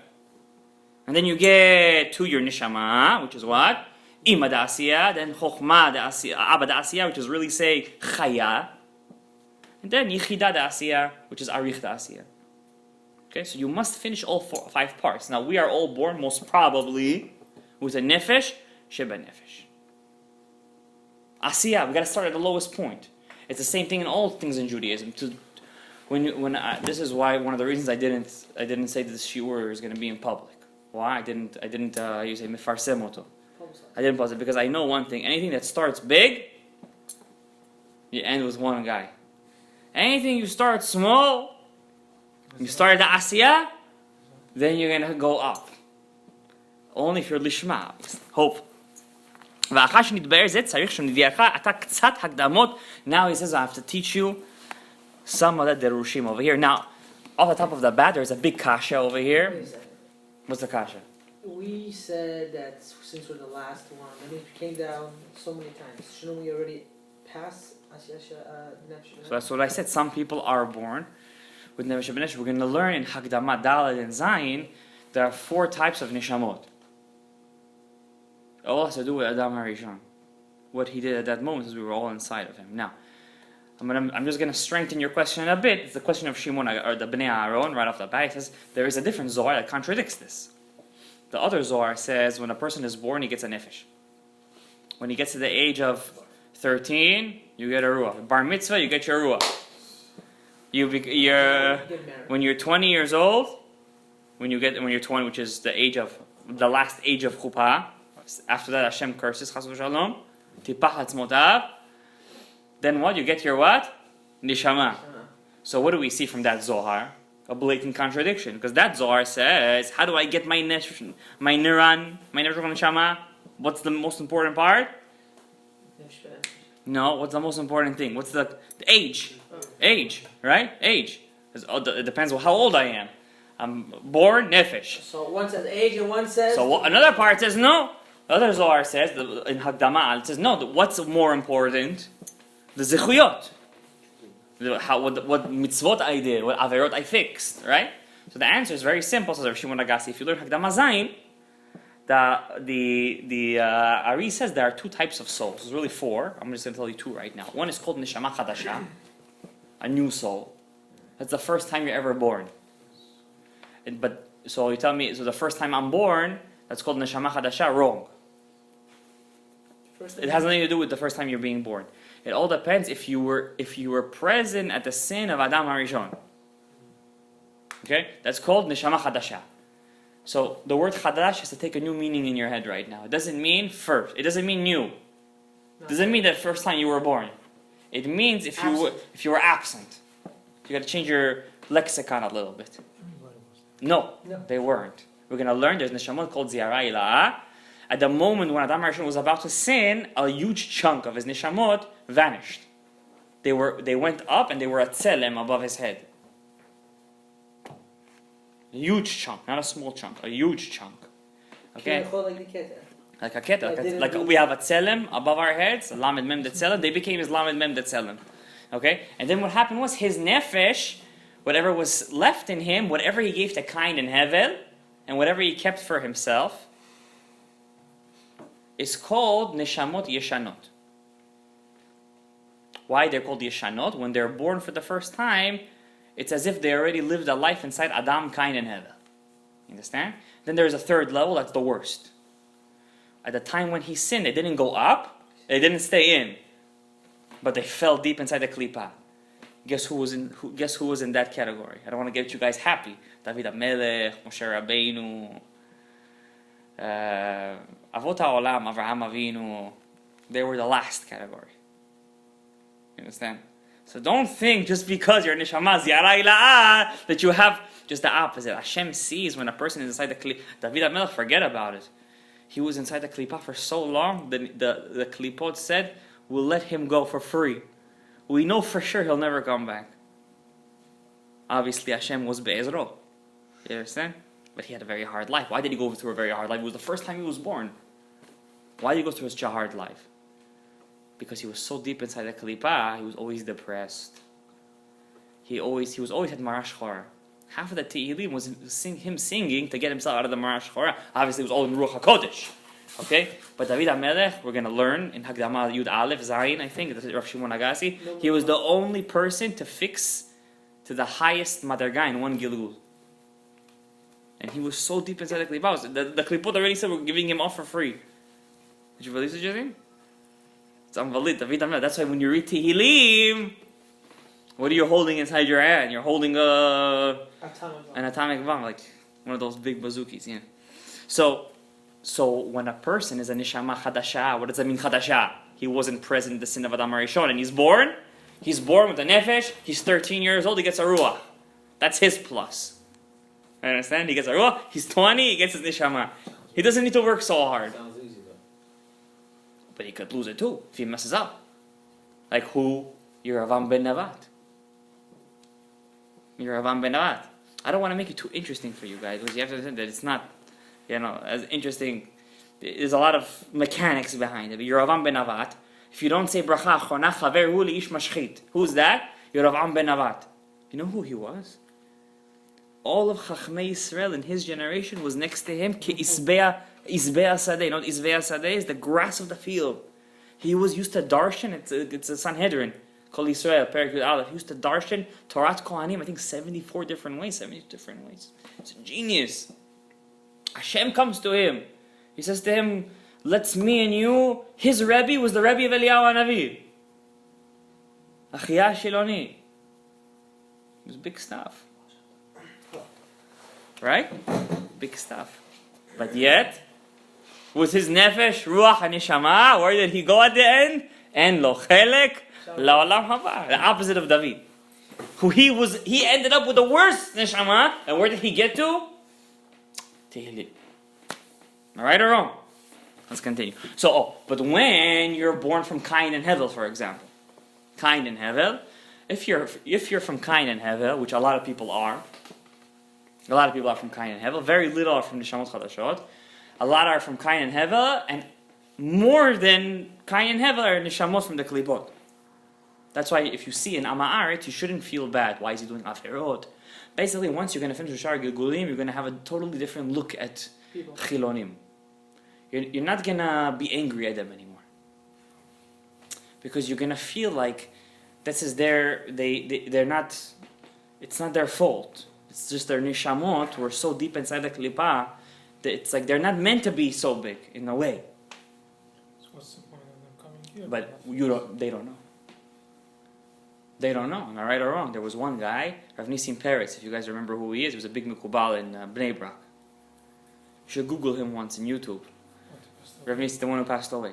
And then you get to your neshama, which is what? Ima da Asiya, then chokhmah da Asiya, abba da Asiya, which is really saying chaya. And then yichida da Asiya, which is arich da Asiya. Okay, so you must finish all 5 parts. Now we are all born most probably with a nefesh, sheba nefesh. Asiya, we got to start at the lowest point. It's the same thing in all things in Judaism. This is why one of the reasons I didn't say that this shiur is going to be in public. Why I didn't you say mefarsem oto. I didn't pause it because I know one thing. Anything that starts big, you end with one guy. Anything you start small, you start the Asiya, then you're going to go up. Only if you're lishma. Hope. Now he says I have to teach you some of the derushim over here. Now, off the top of the bat, there's a big kasha over here. What's the kasha? We said that since we're the last one, and it came down so many times, shouldn't we already pass Nefesh? So that's what I said. Some people are born with Nefesh B'Nefesh. We're going to learn in Hagdama, Daled, and Zayin, there are 4 types of Neshamot. It all has to do with Adam HaRishon. What he did at that moment is we were all inside of him. Now, I'm just going to strengthen your question a bit. It's the question of Shimon, or the Bnei Aaron, right off the bat. It says there is a different Zohar that contradicts this. The other Zohar says when a person is born, he gets a nefesh. When he gets to the age of 13, you get a ruach. Bar mitzvah, you get your ruach. When you're 20 years old, when you're 20, which is the last age of chuppah, after that Hashem curses, chas v'shalom, tipach atzmotav. Then what? You get your what? Neshama. So what do we see from that Zohar? A blatant contradiction, because that Zohar says, how do I get my niran, my neshama? What's the most important part? No, what's the most important thing? What's the age? Age, right? Age. It depends on how old I am. I'm born, nefesh. So one says age and one says... So another part says no. The other Zohar says, in Hagdama, it says no, what's more important? The zechuyot. What mitzvot I did, what averot I fixed, right? So the answer is very simple. Says Rav Shimon Agassi. If you learn Hagdama Zayin, the Ari says there are two types of souls. There's really four. I'm just going to tell you two right now. One is called neshama chadasha, a new soul. That's the first time you're ever born. So you tell me, so the first time I'm born, that's called neshama chadasha. Wrong. It has nothing to do with the first time you're being born. It all depends if you were present at the sin of Adam HaRishon. Okay? That's called neshama chadasha. So the word chadash has to take a new meaning in your head right now. It doesn't mean first. It doesn't mean new. It doesn't mean the first time you were born. It means if you were absent. You got to change your lexicon a little bit. No, they weren't. We're going to learn there's neshamot called ziyara ila'ah. At the moment when Adam HaRishon was about to sin, a huge chunk of his neshamot vanished. They went up and they were a tzelem above his head. A huge chunk, not a small chunk, a huge chunk. Okay? Like a keta. Like we have a tzelem above our heads, a lamed mem de tzelem, they became his lamed mem de tzelem. Okay? And then what happened was his nefesh, whatever was left in him, whatever he gave to Kain and Hevel, and whatever he kept for himself, is called neshamot yeshanot. Why they're called yeshanot? When they're born for the first time, it's as if they already lived a life inside Adam, Kain, and Hevel. You understand? Then there's a third level, that's the worst. At the time when he sinned, they didn't go up, they didn't stay in, but they fell deep inside the klipa. Guess who was in that category? I don't want to get you guys happy. David HaMelech, Moshe Rabbeinu, Avot HaOlam, Avraham Avinu, they were the last category. You understand? So don't think just because you're neshama ziyara ila'ah that you have just the opposite. Hashem sees when a person is inside the klipa. David HaMelech, forget about it. He was inside the klipa for so long, the klipot said, we'll let him go for free. We know for sure he'll never come back. Obviously Hashem was be'ezro. You understand? But he had a very hard life. Why did he go through a very hard life? It was the first time he was born. Why did he go through such a hard life? Because he was so deep inside the klipa, he was always depressed. He was always had mara shchora. Half of the Tehillim was him singing to get himself out of the mara shchora. Obviously it was all in Ruach HaKodesh. Okay? But David HaMelech, we're going to learn in Hagdama Yud Aleph Zayin, I think, that's Rav Shimon Agassi. He was the only person to fix to the highest madarga in one Gilgul. And he was so deep inside the klipa. The klipot already said we're giving him off for free. Did you believe such a thing? It's unvalid. David HaMelech. That's why when you read Tehillim, what are you holding inside your hand? You're holding an atomic bomb, like one of those big bazookies. Yeah. So when a person is a neshama chadasha, what does that mean chadasha? He wasn't present in the sin of Adam HaRishon, and he's born with a nefesh, he's 13 years old, he gets a ruach. That's his plus. You understand? He gets a ruach, he's 20, he gets his neshama. He doesn't need to work so hard. Sounds easy though. But he could lose it too, if he messes up. Like who? Yeravam ben Nevat. Yeravam ben Nevat. I don't want to make it too interesting for you guys, because you have to understand that it's not as interesting. There's a lot of mechanics behind it. Yeravam ben Nevat. If you don't say bracha, chona chaver hu leish mashchit. Who's that? Yeravam ben Nevat. You know who he was? All of Chachmei Yisrael in his generation was next to him. Ki isbea sadeh. You know what isbea sadeh is? The grass of the field. He was used to darshan. It's a Sanhedrin. Kol Yisrael, Perek Yud Aleph. He used to darshan Torat Kohanim. I think 74 different ways. 70 different ways. It's a genius. Hashem comes to him. He says to him, Let's me and you. His Rebbe was the Rebbe of Eliyahu Hanavi. Achiyah Shiloni. It was big stuff. Right? Big stuff. But yet, with his nefesh, ruach, and neshama, where did he go at the end? En lo chelek la'olam haba. The opposite of David. He ended up with the worst neshama, and where did he get to? Tehillim. Am I right or wrong? Let's continue. But when you're born from Cain and Hevel, for example, Cain and Hevel, if you're from Cain and Hevel, which a lot of people are from Cain and Hevel, very little are from Neshamot Chadashot, a lot are from Cain and Hevel, and more than Cain and Hevel are Neshamot from the Klipot. That's why if you see an Ama'aret, you shouldn't feel bad. Why is he doing Aferot? Basically, once you're going to finish with Sha'ar Hagilgulim, you're going to have a totally different look at Chilonim. You're not going to be angry at them anymore. Because you're going to feel like this is they're not, it's not their fault. It's just their nishamot were so deep inside the klipa that it's like they're not meant to be so big in a way. So what's the point of them coming here? But they don't know. They don't know. Am I right or wrong? There was one guy, Rav Nissim Peretz, if you guys remember who he is. He was a big Mikubal in Bnei Brak. You should Google him once in YouTube. Rav Nissim, the one who passed away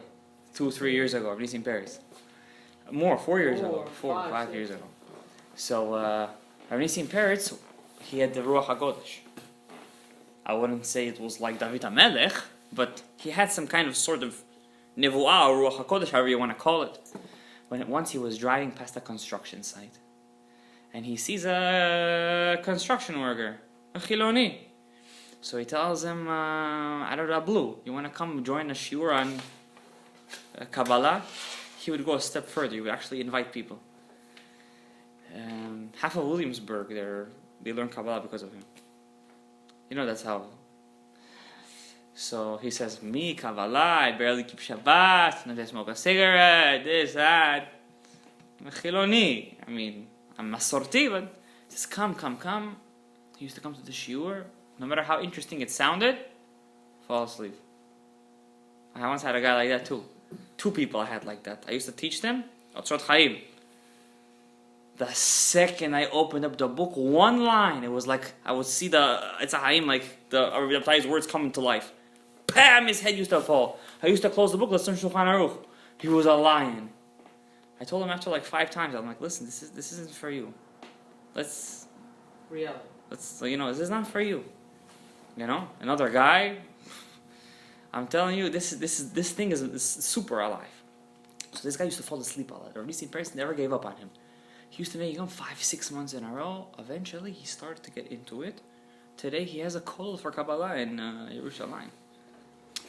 2-3 years ago, Rav Nissim Peretz. More, 4 years ago. 4 or 5 years ago. So, Rav Nissim Peretz, he had the Ruach HaKodesh. I wouldn't say it was like David HaMelech, but he had some kind of sort of Nevuah or Ruach HaKodesh, however you want to call it. Once he was driving past a construction site, and he sees a construction worker, a Chiloni. So he tells him, Blue, you want to come join a shiur on Kabbalah? He would go a step further. He would actually invite people. Half of Williamsburg, they learn Kabbalah because of him. You know, that's how. So he says, me, Kabbalah, I barely keep Shabbat, I smoke a cigarette, this, that. I'm a Chiloni. I mean, I'm Masorti, but he says, come. He used to come to the shiur. No matter how interesting it sounded, fall asleep. I once had a guy like that too. 2 people I had like that. I used to teach them, Otzrot Chaim. The second I opened up the book, one line, it was like, I would see it's a Haim, like the words coming to life. Bam! His head used to fall. I used to close the book, let's turn Shulchan Aruch. He was a lion. I told him after like 5 times, I'm like, listen, this isn't for you. This is not for you. You know, another guy. I'm telling you, this thing is super alive. So this guy used to fall asleep a lot. Rav Nissim Peretz never gave up on him. He used to make him 5-6 months in a row. Eventually, he started to get into it. Today, he has a call for Kabbalah in Yerushalayim.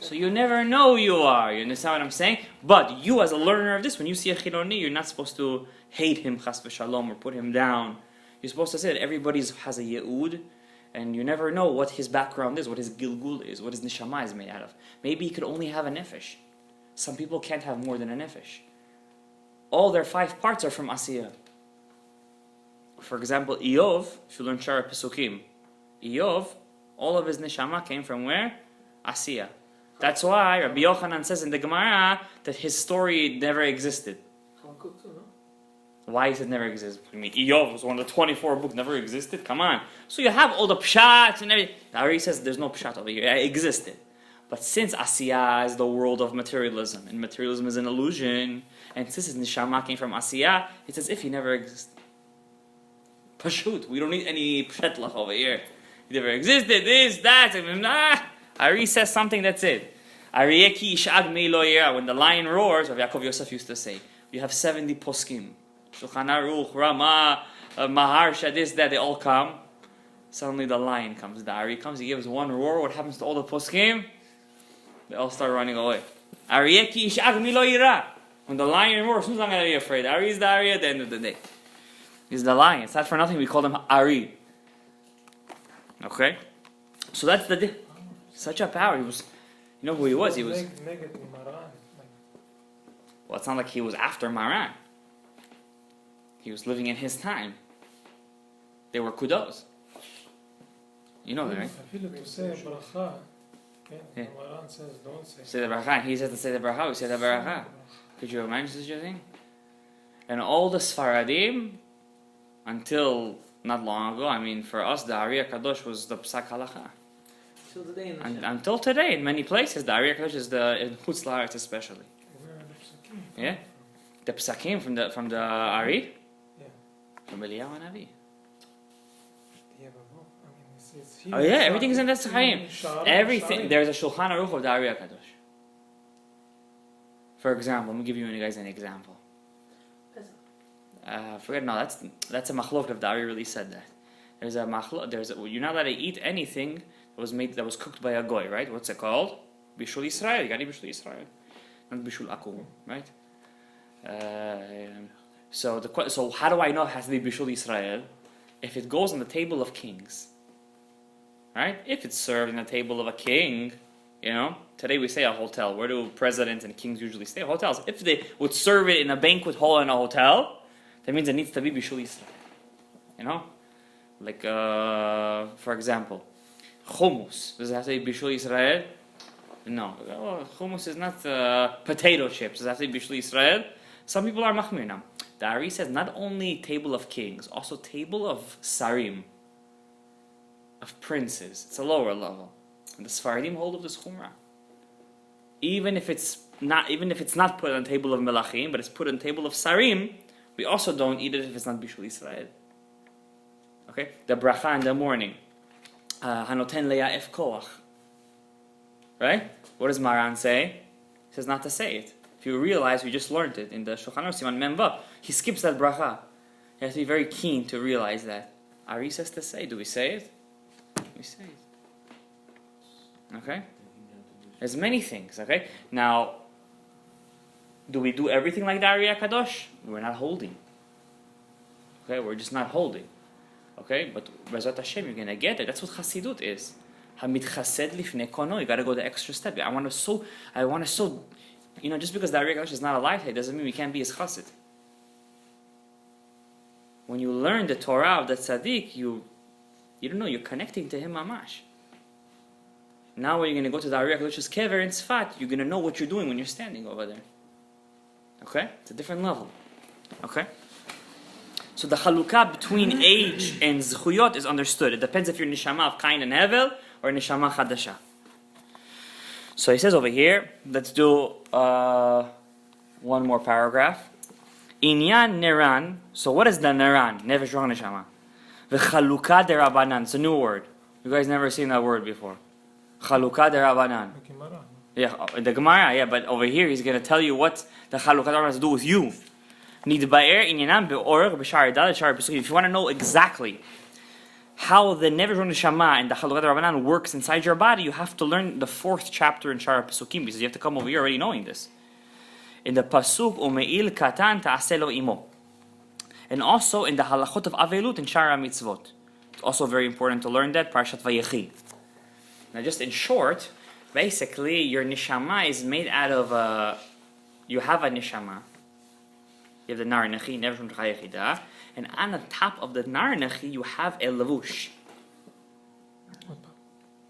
So you never know who you are. You understand what I'm saying? But you, as a learner of this, when you see a Chiloni, you're not supposed to hate him, chas v'shalom, or put him down. You're supposed to say that everybody has a Ye'ud, and you never know what his background is, what his Gilgul is, what his Neshama is made out of. Maybe he could only have a Nefesh. Some people can't have more than a Nefesh. All their 5 parts are from Asiyah. For example, Iyov, if you learn Sha'ar Pesukim, Iyov, all of his Neshama came from where? Asiyah. That's why Rabbi Yochanan says in the Gemara that his story never existed. Why is it never existed? I mean, Iyov was one of the 24 books, never existed? Come on. So you have all the pshats and everything. The Ari says there's no pshat over here. It existed. But since Asiyah is the world of materialism, and materialism is an illusion, and since his Neshama came from Asiyah, it's as if he never existed. Pashut. We don't need any pshetlach over here. He never existed, this, that. Ari says something, that's it. Ariyeki ishag mei lo yera. When the lion roars, Rav Yaakov Yosef used to say, you have 70 poskim. Shulchan Aruch, Rama, Maharsha, this, that, they all come. Suddenly the lion comes. The Ari comes, he gives one roar. What happens to all the poskim? They all start running away. Ariyeki ishag mei lo yera. When the lion roars, who's not going to be afraid? Ari is the Ari at the end of the day. He's the lion. It's not for nothing we call him Ari. Okay? So that's the such a power. He was, you know who he was? He was. Well, it's not like he was after Maran. He was living in his time. They were kudos. You know that, right? I feel like to say bracha Okay. Yeah. The Maran says don't say. Say the bracha, and he says to say the bracha, we say the bracha. Could you imagine such a thing? And all the Sfaradim, until not long ago, I mean, for us, the Ari Kadosh was the Psak Halacha. Till today in the And Shem. until today, in many places, the Ari Kadosh is in Chutz La'aretz especially. Where are the psakim? Yeah. The Psakim from the Ari, Yeah. from Eliyahu and Avi. Yeah, but no. I mean, it's here. Oh yeah, everything's in the Sahayim. Sha'ar Everything. Hagilgulim. There's a Shulchan Aruch of the Ari Kadosh. For example, let me give you guys an example. Forget no, that's a machlok if the Ari really said that. There's a machlok. You're not allowed to eat anything that was cooked by a goy, right? What's it called? Bishul Yisrael. You gotta eat Bishul Yisrael, not Bishul Akum, right? So how do I know it has to be Bishul Yisrael? If it goes on the table of kings, right? If it's served in the table of a king, today we say a hotel. Where do presidents and kings usually stay? Hotels. If they would serve it in a banquet hall in a hotel, that means it needs to be Bishul Yisrael. Like, for example, hummus. Does it have to be Bishul Yisrael? No. Hummus is not potato chips. Does it have to be Bishul Yisrael? Some people are machmir now. The Ari says not only table of kings, also table of sarim, of princes. It's a lower level. And the Sfaradim hold of this chumrah. Even if it's not put on the table of melachim, but it's put on the table of sarim, we also don't eat it if it's not Bishul Yisrael. Okay? The bracha in the morning. Hanoten leya'ef koach. Right? What does Maran say? He says not to say it. If you realize, we just learned it in the Shulchan Aruch Siman Memva. He skips that bracha. You have to be very keen to realize that. Ari says to say. Do we say it? We say it. Okay? There's many things. Okay? Now, do we do everything like the Ari Kadosh? We're not holding. Okay? We're just not holding. Okay? But Bezrat Hashem, you're going to get it. That's what Chassidut is. Hamitchased lifnei kono. You got to go the extra step. I want to so. Just because the Ari Kadosh is not alive, it doesn't mean we can't be his chassid. When you learn the Torah of the tzaddik, you don't know, you're connecting to him mamash. Now when you're going to go to the Ari Kadosh's kever in Tzfat, you're going to know what you're doing when you're standing over there. Okay? It's a different level. Okay? So the chalukah between age and zchuyot is understood. It depends if you're neshama of Kain and Hevel or neshama chadasha. So he says over here, let's do one more paragraph. Inyan neran. So what is the neran? Nefesh ruach neshama. V'chalukah derabanan. It's a new word. You guys never seen that word before. Chalukah derabanan. The Gemara. Yeah, the Gemara. Yeah, but over here he's going to tell you what the chalukah derabanan has to do with you. Nidbaer inyanam be'orach b'sha'ar daled sha'ar pesukim. If you want to know exactly how the Nefesh ruach neshama and the Chalukah Rabbanan works inside your body, you have to learn the 4th chapter in Sha'ar Pesukim, because you have to come over here already knowing this. In the Pasuk, Ume'il Katan Ta'aseh lo imo. And also in the Halachot of Avelut in Sha'ar HaMitzvot. It's also very important to learn that, Parashat Vayechi. Now just in short, basically your neshama is made out of, you have a neshama. You have the Nar Nechi, Nefesh ruach neshama. And on the top of the Nar Nechi, you have a lavush.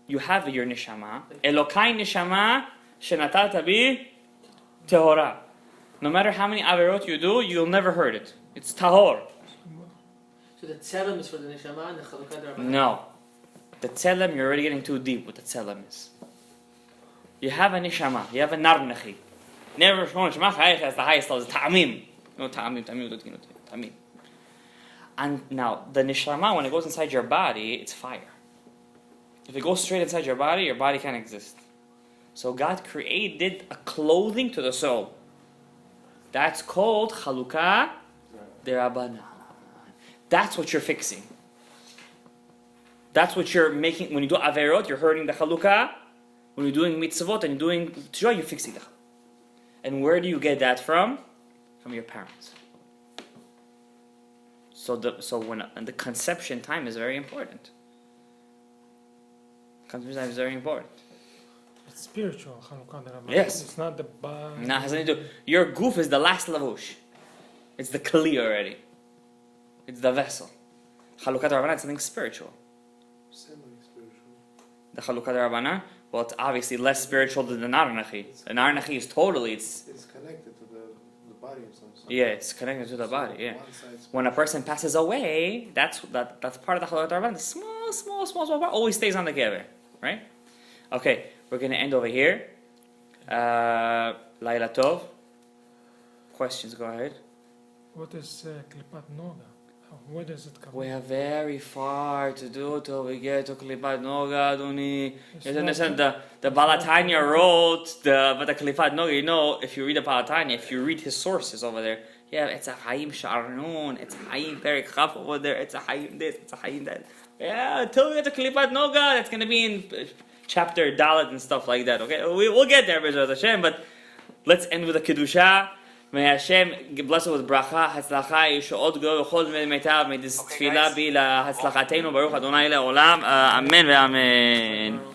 You have your neshama. Elokai neshama shenatata bi tehora. No matter how many averot you do, you'll never hurt it. It's tahor. So the tzelem is for the neshama and the chalukah derabanan. No. The tzelem, you're already getting too deep what the tzelem is. You have a neshama. You have a Nar Nechi. Never neshama has the highest level. Ta'amim. No, ta'amim. And now, the neshama, when it goes inside your body, it's fire. If it goes straight inside your body can't exist. So God created a clothing to the soul. That's called chalukah derabanan. That's what you're fixing. That's what you're making. When you do averot, you're hurting the chalukah. When you're doing mitzvot and you're doing teshuvah, you're fixing the chalukah. And where do you get that from? From your parents. So the conception time is very important. Conception time is very important. It's spiritual. Chalukah derabanan. Yes. It's not the body. Nah, has nothing to do. Your goof is the last lavush. It's the kli already. It's the vessel. Chalukah derabanan is something spiritual. Semi-spiritual. The chalukah derabanan. Well, it's obviously less spiritual than the Nar Nachi. The Nar Nachi is totally, It's connected to the body of some sort. yeah, it's connected to the body, yeah. One side's When a person passes away, that's part of the Chalot Arban. The small part always stays on the kever, right? Okay, we're going to end over here. Laila Tov. Questions, go ahead. What is Klipat Noga? Where does it come We have very far to do till we get to Klipat Noga, Adoni. It's You not- understand? The Balatanya wrote but the Klipat Noga, you know, if you read the Balatanya, if you read his sources over there, yeah, it's a Hayim Sha'ar it's a Hayim Perik Chaf over there, it's a Hayim this, it's a Hayim that. Yeah, till we get to Klipat Noga, that's going to be in chapter Dalet and stuff like that, okay? We'll get there, B'ezrat Hashem, but let's end with a Kedusha. May Hashem bless us with bracha, hatzlacha, yeshuot gdol v'chol zmei meitav. May this tefillah be la hatzlachatenu, baruch Adonai le'olam. Amen ve'amen.